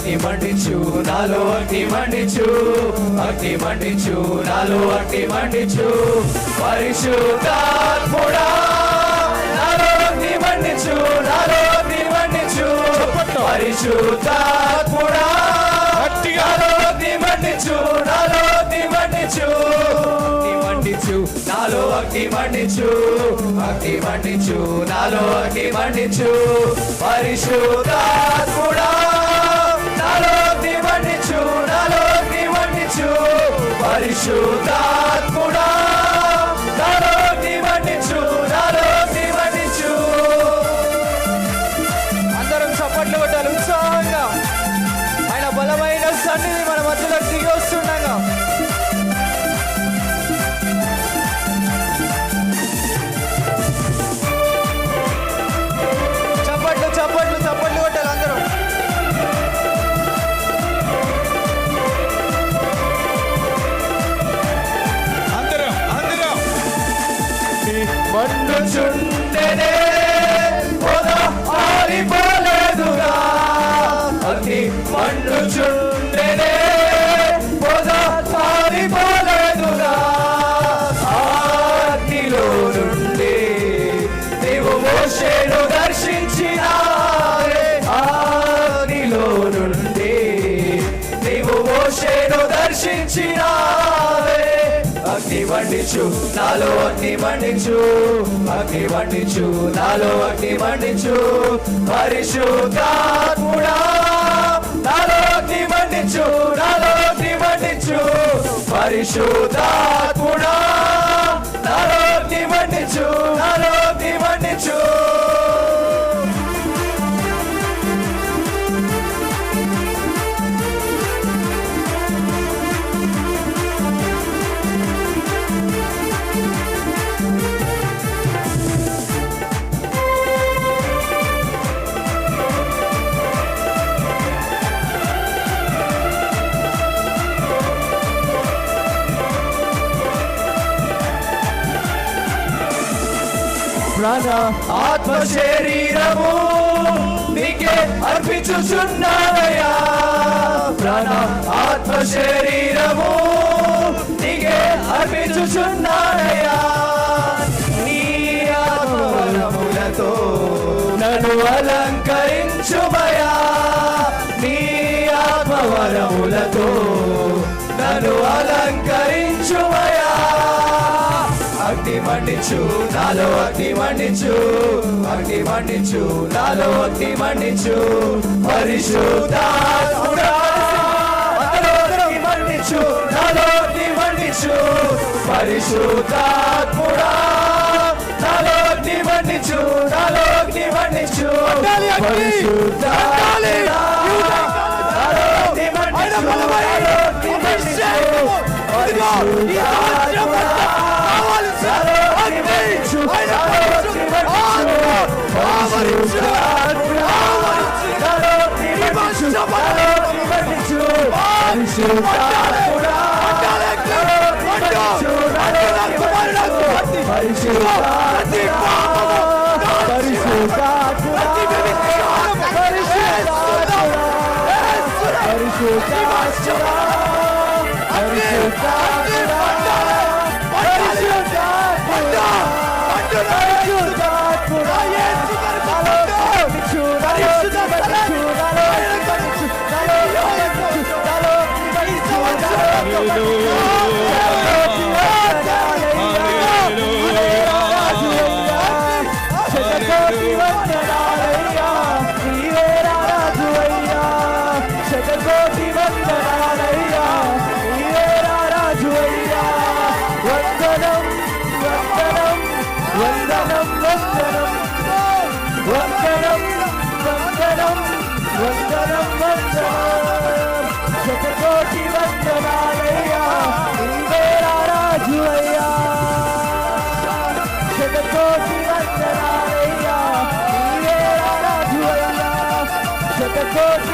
అగ్ని మండించు నాలో అగ్ని మండించు అగ్ని మండించు నాలో అగ్ని మండించు పరిశుద్ధాత్ముడా నాలో అగ్ని మండించు నాలో అగ్ని మండించు పరిశుద్ధాత్ముడా నాలో అగ్ని మండించు నాలో అగ్ని మండించు నాలో అగ్ని మండించు అగ్ని మండించు నాలో అగ్ని మండించు పరిశుద్ధాత్ముడా నాలో అగ్ని మండించు నాలో అగ్ని మండించు పరిశుద్ధాత్ముడా నాలో అగ్ని మండించు నాలో అగ్ని మండించు. అందరం చప్పట్లు కొట్టాలి ఉత్సాహంగా. ఆయన బలమైన సన్నిధి మన మధ్యలో దిగి వస్తుండగా చప్పట్లు చప్పట్లు కొట్టాలి అందరూ. మండుచుండెనే పొద ఆరిపోలేదుగా అగ్ని మండుచుండెనే పొద ఆరిపోలేదుగా అగ్నిలో నుండి నీవు మోషేను దర్శించినావే అగ్నిలో నుండి నీవు మోషేను దర్శించినావే అగ్ని మండించు నాలో అగ్ని మండించు అగ్ని మండించు నాలో అగ్ని మండించు పరిశుద్ధాత్ముడా నాలో అగ్ని మండించు నాలో అగ్ని మండించు పరిశుద్ధాత్ముడా నాలో అగ్ని మండించు నాలో అగ్ని మండించు. ప్రాణ ఆత్మ శరీరము నీకే అర్పించుచున్నానయ్యా ప్రాణ ఆత్మ శరీరము నీకే అర్పించుచున్నానయ్యా నీ ఆత్మవరములతో నన్ను అలంకరించుమయా నీ ఆత్మవరములతో నన్ను అలంకరించుమయా అగ్ని మండించు నాలో అగ్ని మండించు అగ్ని మండించు నాలో అగ్ని మండించు పరిశుద్ధాత్ముడా నాలో అగ్ని మండించు నాలో అగ్ని మండించు పరిశుద్ధాత్ముడా నాలో అగ్ని మండించు నాలో అగ్ని మండించు పరిశుద్ధాత్ముడా నాలో అగ్ని మండించు నాలో అగ్ని శతకోటి వందనాలయ్యా నీవే రాజువయ్యా శతకోటి వందనాలయ్యా నీవే రాజువయ్యా శతకోటి